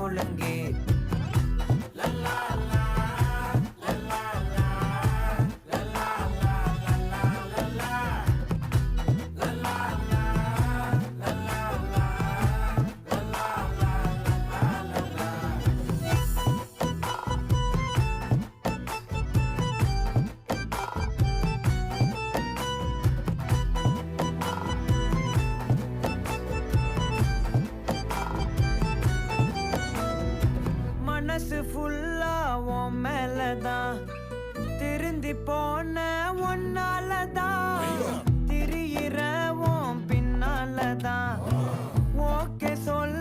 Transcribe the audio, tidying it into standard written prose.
ஒழுங்கு. மனசு ஃபுல்லா உன் மேலதான், திருந்தி போன ஒன்னாலதான், திரியிற உன் பின்னாலதான். ஓகே சொல்ல